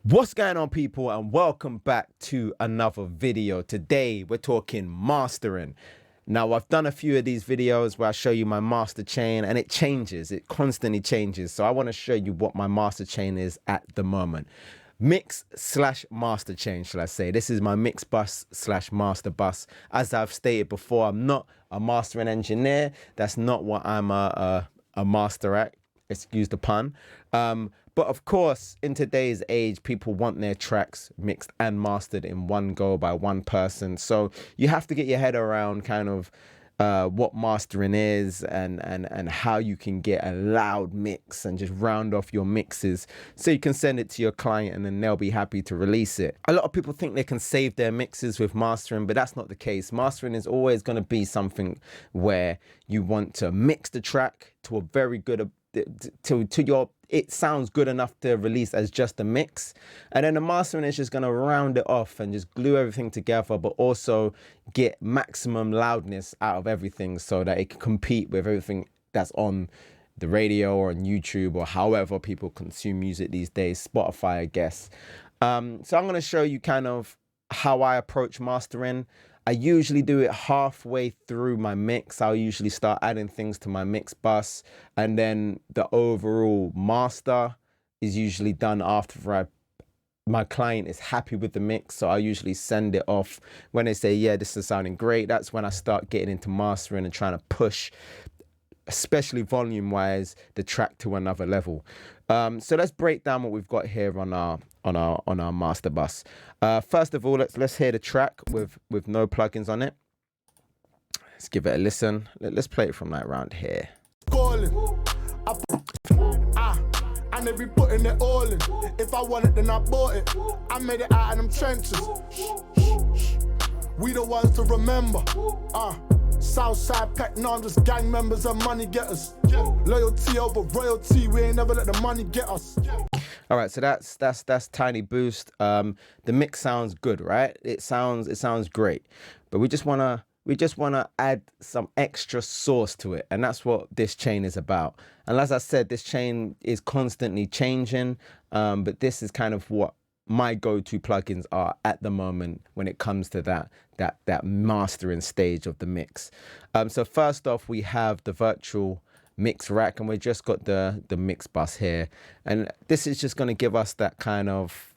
What's going on, people, and welcome back to another video. Today we're talking mastering. Now, I've done a few of these videos where I show you my master chain, and it changes, it constantly changes. So I want to show you what my master chain is at the moment. Mix slash master chain, shall I say. This is my mix bus slash master bus. As I've stated before, I'm not a mastering engineer. That's not what I'm a master at. Excuse the pun. But of course, in today's age, people want their tracks mixed and mastered in one go by one person. So you have to get your head around kind of what mastering is and how you can get a loud mix and just round off your mixes so you can send it to your client and then they'll be happy to release it. A lot of people think they can save their mixes with mastering, but that's not the case. Mastering is always going to be something where you want to mix the track to a very good it sounds good enough to release as just a mix, and then the mastering is just going to round it off and just glue everything together, but also get maximum loudness out of everything so that it can compete with everything that's on the radio or on YouTube or however people consume music these days, Spotify, I guess. So I'm going to show you kind of how I approach mastering. I usually do it halfway through my mix. I'll usually start adding things to my mix bus, and then the overall master is usually done after my client is happy with the mix. So I usually send it off when they say, yeah, this is sounding great. That's when I start getting into mastering and trying to push, especially volume wise, the track to another level. So let's break down what we've got here on our master bus. First of all, let's hear the track with no plugins on it. Let's give it a listen. Let's play it from like around here. And they be putting it all in. If I want it, then I bought it. I made it out of them trenches. We the ones to remember. Southside pack, now I'm just gang members and money getters. Loyalty over royalty, we ain't never let the money get us. All right, so that's Tiny Boost. The mix sounds good, right? It sounds great, but we just wanna add some extra sauce to it, and that's what this chain is about. And as I said, this chain is constantly changing, but this is kind of what my go-to plugins are at the moment when it comes to that mastering stage of the mix. So first off, we have the virtual mix rack, and we just got the mix bus here, and this is just going to give us that kind of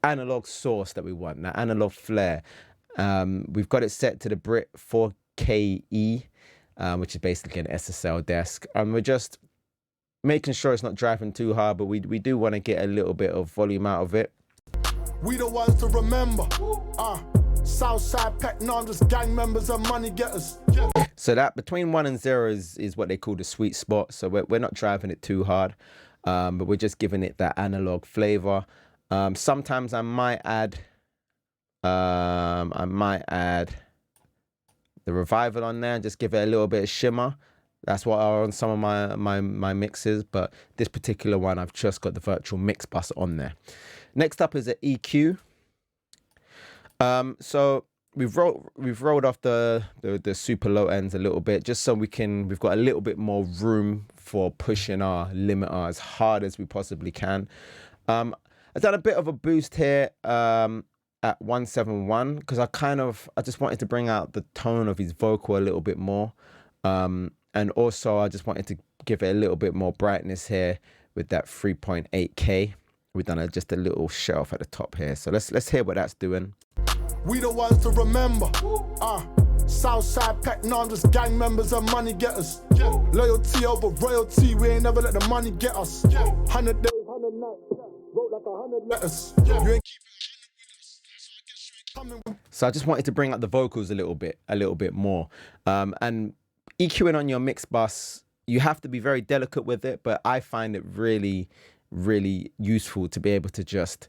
analog sauce that we want, that analog flair. We've got it set to the Brit 4KE, which is basically an SSL desk, and we're just making sure it's not driving too hard, but we do want to get a little bit of volume out of it. We the ones to remember. Southside pack, now I'm just gang members and money getters. So that between 1 and 0 is what they call the sweet spot. So we're not driving it too hard, but we're just giving it that analog flavor. Sometimes I might add the revival on there and just give it a little bit of shimmer. That's what are on some of my mixes, but this particular one, I've just got the virtual mix bus on there. Next up is an EQ. So we've rolled off the super low ends a little bit, just so we've got a little bit more room for pushing our limiter as hard as we possibly can. I've done a bit of a boost here at 171 because I just wanted to bring out the tone of his vocal a little bit more, and also I just wanted to give it a little bit more brightness here with that 3.8K. We've done just a little shelf at the top here, so let's hear what that's doing. We the ones to remember. Southside pack, now I'm just gang members and money getters. Loyalty over royalty, we ain't never let the money get us. 100 days, 100 nights, wrote like 100 letters. You ain't keeping. So I just wanted to bring up the vocals a little bit more. And EQing on your mix bus, you have to be very delicate with it, but I find it really useful to be able to just,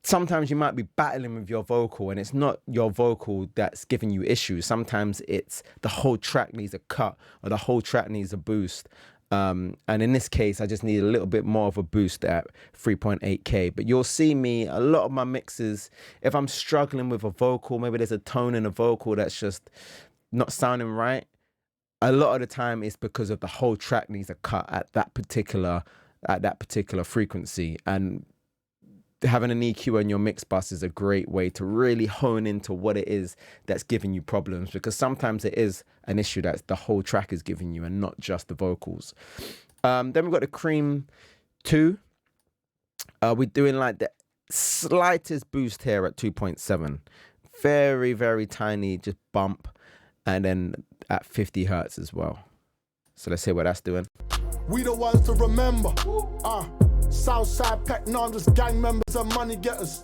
sometimes you might be battling with your vocal and it's not your vocal that's giving you issues. Sometimes it's the whole track needs a cut or the whole track needs a boost. And in this case, I just need a little bit more of a boost at 3.8K. But you'll see me, a lot of my mixes, if I'm struggling with a vocal, maybe there's a tone in a vocal that's just not sounding right, a lot of the time it's because of the whole track needs a cut at that particular frequency. And having an EQ on your mix bus is a great way to really hone into what it is that's giving you problems, because sometimes it is an issue that the whole track is giving you and not just the vocals. Then we've got the Cream 2. We're doing like the slightest boost here at 2.7. Very, very tiny, just bump. And then at 50 hertz as well. So let's hear what that's doing. We the ones to remember. Southside Peck, no, I'm just gang members and money getters.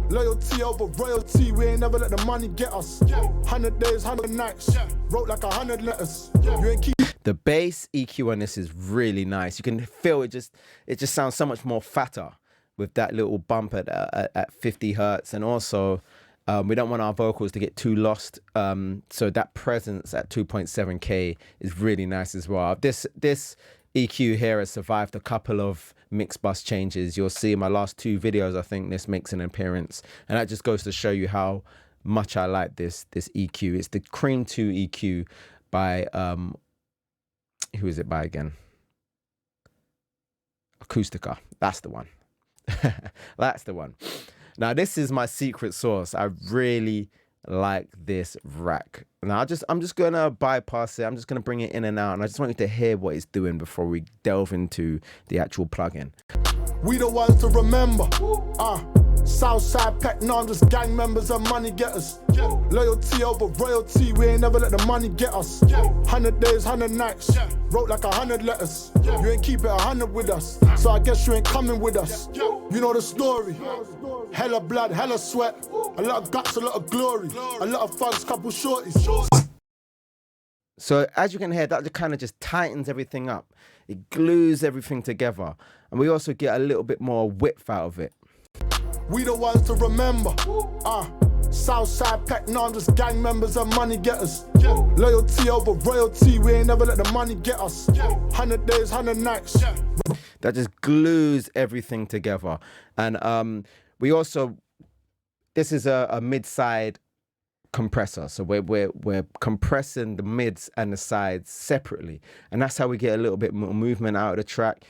Loyalty over royalty, we ain't never let the money get us. 100 days, 100 nights, wrote like 100 letters. You ain't keep. The bass EQ on this is really nice. You can feel it just sounds so much more fatter with that little bump at 50 hertz. And also, we don't want our vocals to get too lost. So that presence at 2.7K is really nice as well. This EQ here has survived a couple of mix bus changes. You'll see in my last 2 videos, I think this makes an appearance. And that just goes to show you how much I like this EQ. It's the Cream 2 EQ by, who is it by again? Acoustica. That's the one. That's the one. Now, this is my secret sauce. I really like this rack. Now, I'm just going to bypass it. I'm just going to bring it in and out. And I just want you to hear what it's doing before we delve into the actual plugin. We the ones to remember. Southside Peck, no, I'm just gang members and money getters. Loyalty over royalty, we ain't never let the money get us. 100 days, 100 nights, wrote like 100 letters. You ain't keep it 100 with us, so I guess you ain't coming with us. You know the story. Hella blood, hella sweat, a lot of guts, a lot of glory, a lot of thugs, couple shorties. So as you can hear, that kind of just tightens everything up. It glues everything together. And we also get a little bit more width out of it. We the ones to remember. Southside Peck, no, I'm just gang members and money getters. Loyalty over royalty, we ain't never let the money get us. 100 days, 100 nights. That just glues everything together. And we also, this is a mid-side compressor. So we're compressing the mids and the sides separately. And that's how we get a little bit more movement out of the track.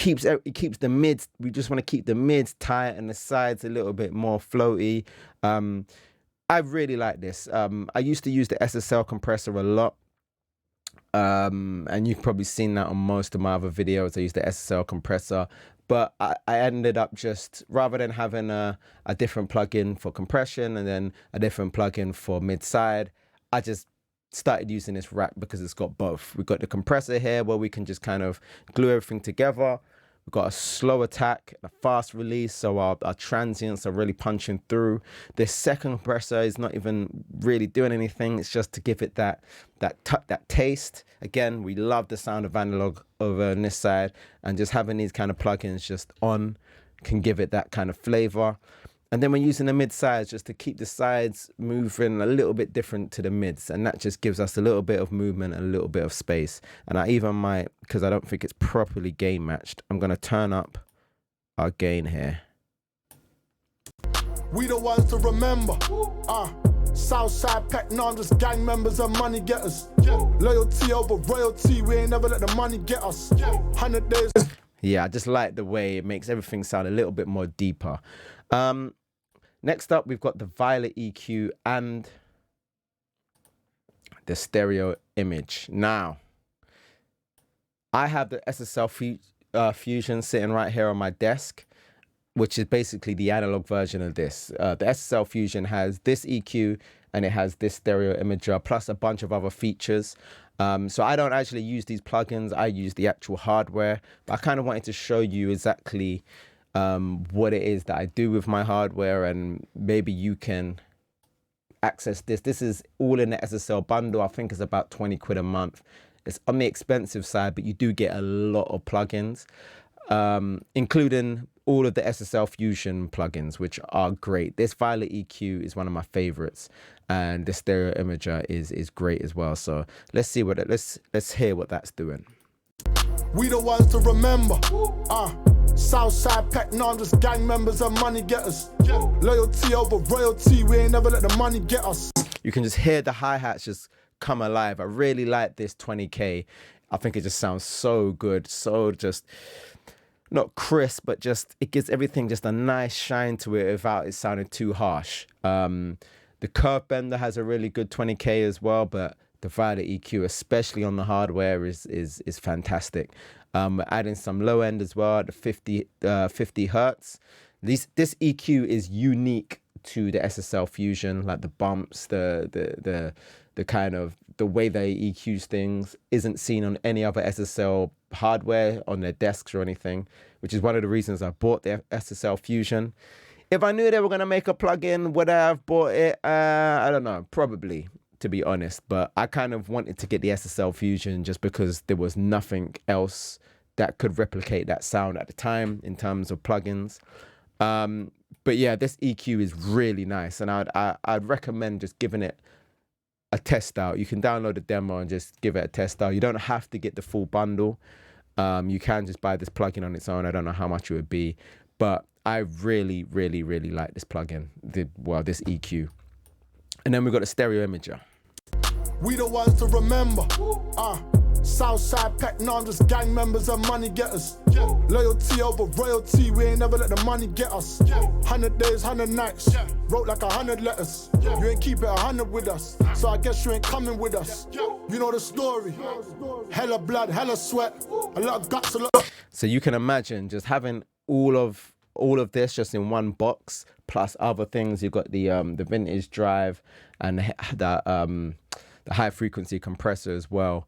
It keeps the mids, we just want to keep the mids tight and the sides a little bit more floaty. I really like this. I used to use the SSL compressor a lot. And you've probably seen that on most of my other videos. I use the SSL compressor, but I ended up just, rather than having a different plugin for compression and then a different plugin for mid-side, I just started using this rack because it's got both. We've got the compressor here where we can just kind of glue everything together. We've got a slow attack, a fast release, so our transients are really punching through. This second compressor is not even really doing anything. It's just to give it that taste. Again, we love the sound of analog over on this side, and just having these kind of plugins just on can give it that kind of flavor. And then we're using the mid sides just to keep the sides moving a little bit different to the mids. And that just gives us a little bit of movement and a little bit of space. And I even might, because I don't think it's properly gain matched, I'm going to turn up our gain here. We the ones to remember. Southside Peck, no, I'm just gang members and money getters. Loyalty over royalty, we ain't never let the money get us. 100 days. Yeah, I just like the way it makes everything sound a little bit more deeper. Next up, we've got the Violet EQ and the stereo image. Now, I have the SSL Fusion sitting right here on my desk, which is basically the analog version of this. The SSL Fusion has this EQ and it has this stereo imager plus a bunch of other features. So I don't actually use these plugins. I use the actual hardware, but I kind of wanted to show you exactly what it is that I do with my hardware, and maybe you can access this. This is all in the SSL bundle. I think it's about 20 quid a month. It's on the expensive side, but you do get a lot of plugins, including all of the SSL Fusion plugins, which are great. This Violet EQ is one of my favorites, and the stereo imager is great as well. So let's see what let's hear what that's doing. We the ones to remember. Southside Peck, no, I'm just gang members and money getters. Loyalty over royalty, we ain't never let the money get us. You can just hear the hi-hats just come alive. I really like this 20K. I think it just sounds so good, so just not crisp, but just it gives everything just a nice shine to it without it sounding too harsh. The curve bender has a really good 20K as well, but the Violet EQ, especially on the hardware, is fantastic. Adding some low end as well at the 50 hertz. This EQ is unique to the SSL Fusion, like the bumps, the kind of the way they EQs things isn't seen on any other SSL hardware on their desks or anything, which is one of the reasons I bought the SSL Fusion. If I knew they were going to make a plugin, would I have bought it? I don't know, probably, to be honest. But I kind of wanted to get the SSL Fusion just because there was nothing else that could replicate that sound at the time in terms of plugins. But yeah, this EQ is really nice, and I'd recommend just giving it a test out. You can download a demo and just give it a test out. You don't have to get the full bundle. You can just buy this plugin on its own. I don't know how much it would be, but I really, really, really like this plugin. This EQ. And then we've got a stereo imager. We the ones to remember. Southside Pack, no, I'm just gang members and money getters. Loyalty over royalty, we ain't never let the money get us. 100 days, 100 nights, wrote like 100 letters. You ain't keep it 100 with us, so I guess you ain't coming with us. You know the story, hella blood, hella sweat, a lot of guts, a lot. So you can imagine just having all of this just in one box, plus other things. You've got the vintage drive and the high frequency compressor as well.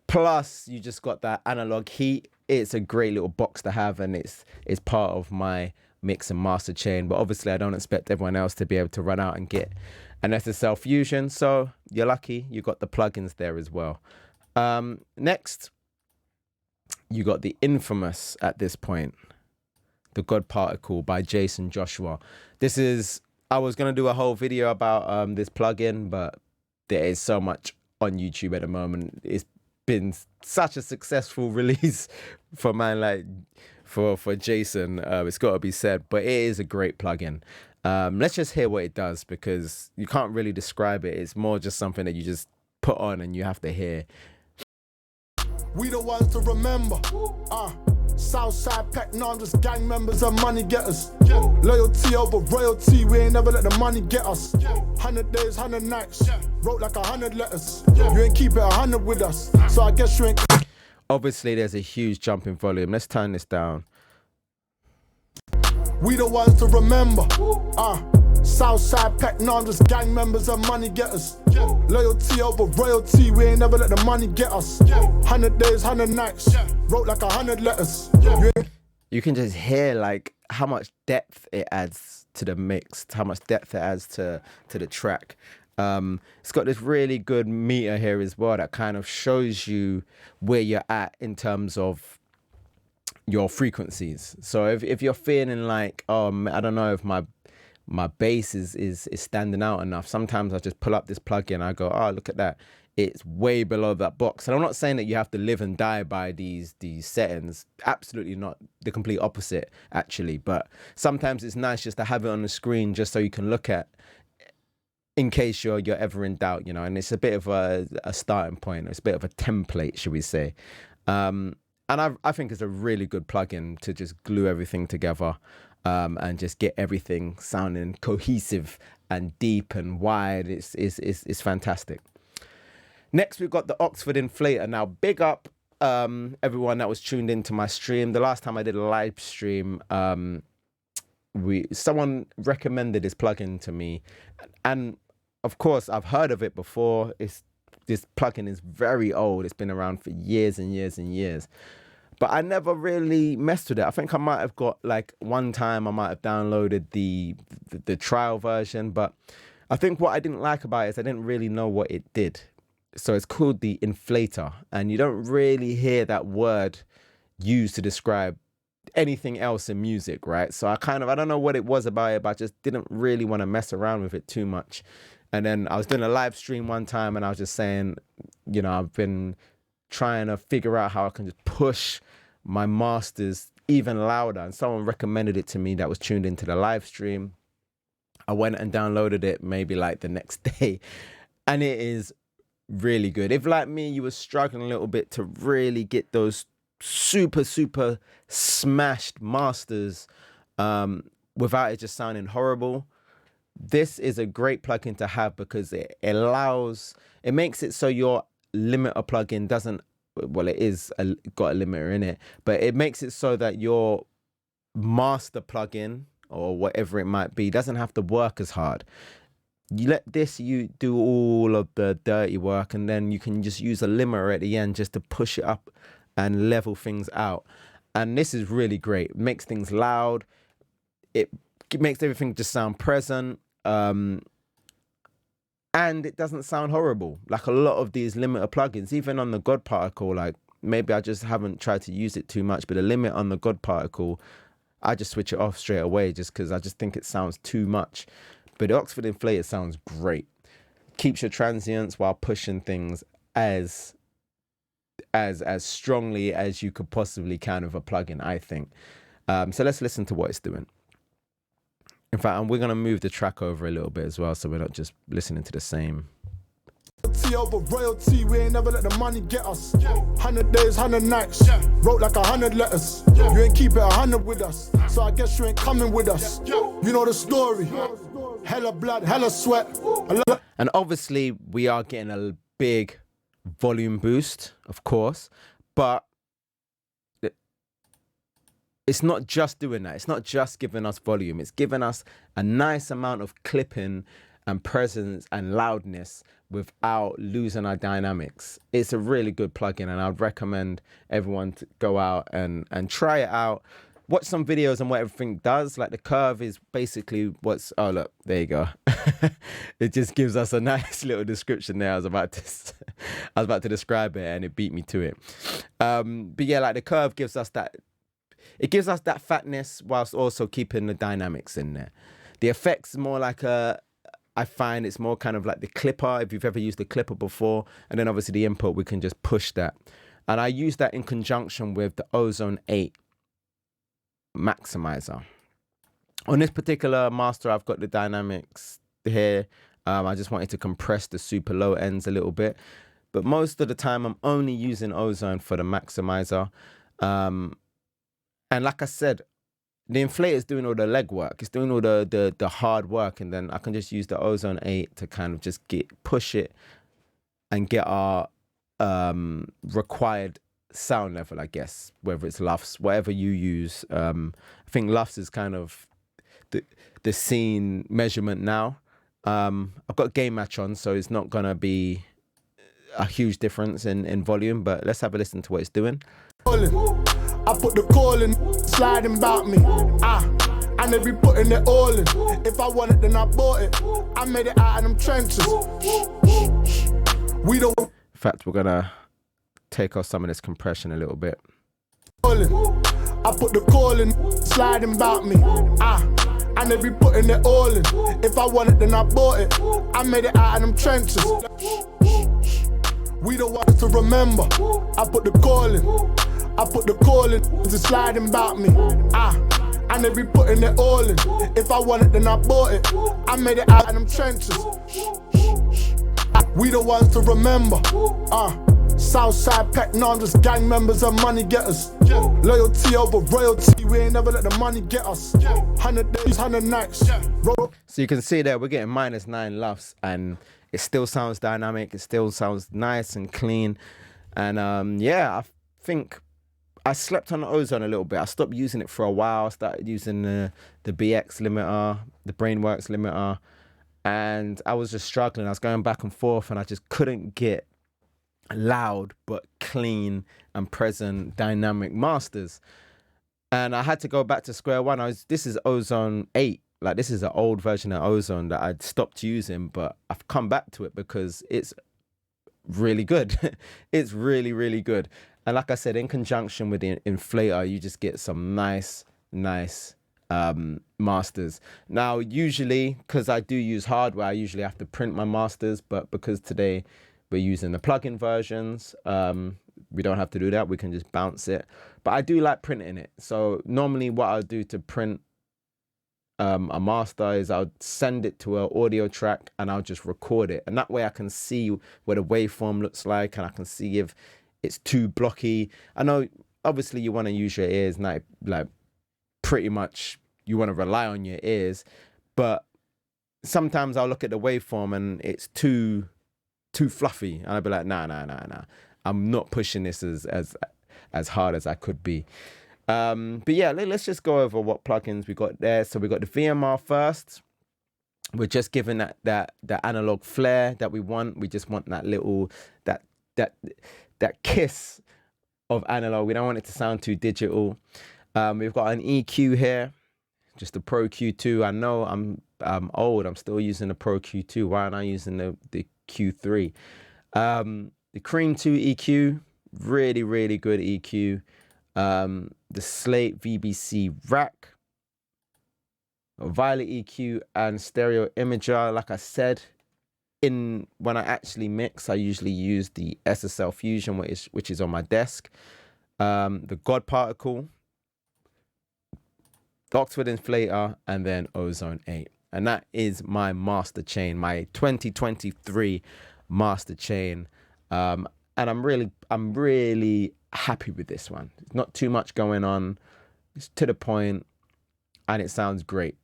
Plus, you just got that analog heat. It's a great little box to have, and it's part of my mix and master chain. But obviously, I don't expect everyone else to be able to run out and get an SSL Fusion. So you're lucky you got the plugins there as well. Next, you got the infamous, at this point, The God Particle by Jason Joshua. I was going to do a whole video about this plugin, but there is so much on YouTube at the moment. It's been such a successful release for for Jason. It's got to be said, but it is a great plugin. Let's just hear what it does, because you can't really describe it. It's more just something that you just put on and you have to hear. We the ones to remember. Southside Pack, no, I'm just gang members and money getters. Loyalty over royalty, we ain't never let the money get us. 100 days, 100 nights, wrote like 100 letters. You ain't keep it 100 with us, so I guess you ain't. Obviously, there's a huge jump in volume. Let's turn this down. We the ones to remember. Southside Pack, no, I'm just gang members and money getters. Loyalty over royalty, we ain't never let the money get us. 100 days, 100 nights, wrote like 100 letters. You can just hear like how much depth it adds to the mix, how much depth it adds to the track. It's got this really good meter here as well that kind of shows you where you're at in terms of your frequencies. So if you're feeling like, I don't know if my bass is standing out enough, sometimes I just pull up this plugin and I go, oh, look at that, it's way below that box. And I'm not saying that you have to live and die by these settings. Absolutely not. The complete opposite, actually. But sometimes it's nice just to have it on the screen just so you can look at, in case you're ever in doubt, you know. And it's a bit of a starting point. It's a bit of a template, should we say. And I think it's a really good plugin to just glue everything together. And just get everything sounding cohesive and deep and wide. It's fantastic. Next, we've got the Oxford Inflator. Now, big up everyone that was tuned into my stream. The last time I did a live stream, someone recommended this plugin to me, and of course, I've heard of it before. This plugin is very old. It's been around for years and years and years. But I never really messed with it. I think I might have got, like, one time I might have downloaded the trial version. But I think what I didn't like about it is I didn't really know what it did. So it's called the inflator. And you don't really hear that word used to describe anything else in music, right? So I don't know what it was about it, but I just didn't really want to mess around with it too much. And then I was doing a live stream one time and I was just saying, you know, I've been trying to figure out how I can just push my masters even louder, and someone recommended it to me that was tuned into the live stream. I went and downloaded it maybe like the next day, and it is really good. If, like me, you were struggling a little bit to really get those super, super smashed masters without it just sounding horrible. This is a great plugin to have because it makes it so your limiter plugin doesn't, well, it is got a limiter in it, but it makes it so that your master plugin or whatever it might be doesn't have to work as hard. You let you do all of the dirty work, and then you can just use a limiter at the end just to push it up and level things out. And this is really great. It makes things loud. It makes everything just sound present. And it doesn't sound horrible. Like a lot of these limiter plugins, even on the God Particle, like maybe I just haven't tried to use it too much, but the limit on the God Particle, I just switch it off straight away just because I just think it sounds too much. But the Oxford Inflator sounds great. Keeps your transients while pushing things as strongly as you could possibly can with a plugin, I think. So let's listen to what it's doing. In fact, and we're going to move the track over a little bit as well, so we're not just listening to the same. Over royalty, we ain't never let the money get us. 100 days, 100 nights, wrote like 100 letters. You ain't keep it 100 with us, so I guess you ain't coming with us. You know the story, hella blood, hella sweat. And obviously, we are getting a big volume boost, of course, but it's not just doing that. It's not just giving us volume. It's giving us a nice amount of clipping and presence and loudness without losing our dynamics. It's a really good plugin, and I'd recommend everyone to go out and try it out. Watch some videos on what everything does. Like the curve is basically oh look, there you go. It just gives us a nice little description there. I was about to describe it and it beat me to it. But yeah, like the curve gives us that. It gives us that fatness whilst also keeping the dynamics in there. The effects more like I find it's more kind of like the clipper, if you've ever used the clipper before. And then obviously the input, we can just push that. And I use that in conjunction with the Ozone 8 maximizer. On this particular master, I've got the dynamics here. I just wanted to compress the super low ends a little bit. But most of the time, I'm only using Ozone for the maximizer. And like I said, the inflator is doing all the legwork. It's doing all the hard work. And then I can just use the Ozone 8 to kind of just push it and get our required sound level, I guess, whether it's LUFS, whatever you use. I think LUFS is kind of the scene measurement now. I've got Gain Match on, so it's not going to be a huge difference in volume, but let's have a listen to what it's doing. I put the call in, sliding about me. And they be putting it all in. If I want it, then I bought it. I made it out of them trenches. We don't. In fact, we're gonna take off some of this compression a little bit. I put the call in, sliding about me. And they be putting it all in. If I want it, then I bought it. I made it out of them trenches. We don't want to remember. I put the call in. I put the call in, it's sliding about me. And they be putting it all in. If I want it, then I bought it. I made it out of them trenches. We the ones to remember. Southside Peck, no, I'm just gang members and money getters. Loyalty over royalty, we ain't never let the money get us. 100 days, 100 nights. So you can see there, we're getting -9 LUFS, and it still sounds dynamic. It still sounds nice and clean. And yeah, I think I slept on the Ozone a little bit. I stopped using it for a while. I started using the BX limiter, the Brainworks limiter, and I was just struggling. I was going back and forth, and I just couldn't get loud but clean and present dynamic masters. And I had to go back to square one. This is Ozone 8. Like, this is an old version of Ozone that I'd stopped using, but I've come back to it because it's really good. It's really, really good. And like I said, in conjunction with the inflator, you just get some nice masters. Now, usually, because I do use hardware, I usually have to print my masters, but because today we're using the plugin versions, we don't have to do that. We can just bounce it. But I do like printing it. So normally what I'll do to print a master is I'll send it to an audio track and I'll just record it. And that way I can see what the waveform looks like, and I can see if it's too blocky. I know obviously you want to use your ears, like pretty much you want to rely on your ears, but sometimes I'll look at the waveform and it's too fluffy, and I'll be like, nah. I'm not pushing this as hard as I could be. But yeah, let's just go over what plugins we got there. So we got the VMR first. We're just giving that analog flair that we want. We just want that little that kiss of analog. We don't want it to sound too digital. We've got an EQ here, just the Pro Q2. I know I'm old. I'm still using the Pro Q2. Why aren't I using the Q3? The Cream 2 EQ, really good EQ. The Slate VBC rack, Violet EQ, and stereo imager. Like I said, when I actually mix, I usually use the SSL Fusion, which is on my desk. The God Particle, Oxford Inflator, and then Ozone 8. And that is my master chain, my 2023 master chain. And I'm really happy with this one. It's not too much going on. It's to the point, and it sounds great.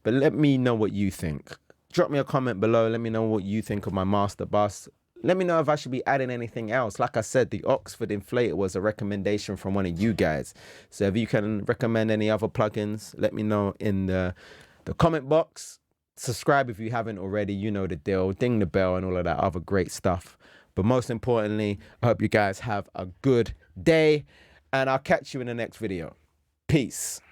But let me know what you think. Drop me a comment below. Let me know what you think of my master bus. Let me know if I should be adding anything else. Like I said, the Oxford Inflator was a recommendation from one of you guys. So if you can recommend any other plugins, let me know in the comment box. Subscribe if you haven't already. You know the deal. Ding the bell and all of that other great stuff. But most importantly, I hope you guys have a good day, and I'll catch you in the next video. Peace.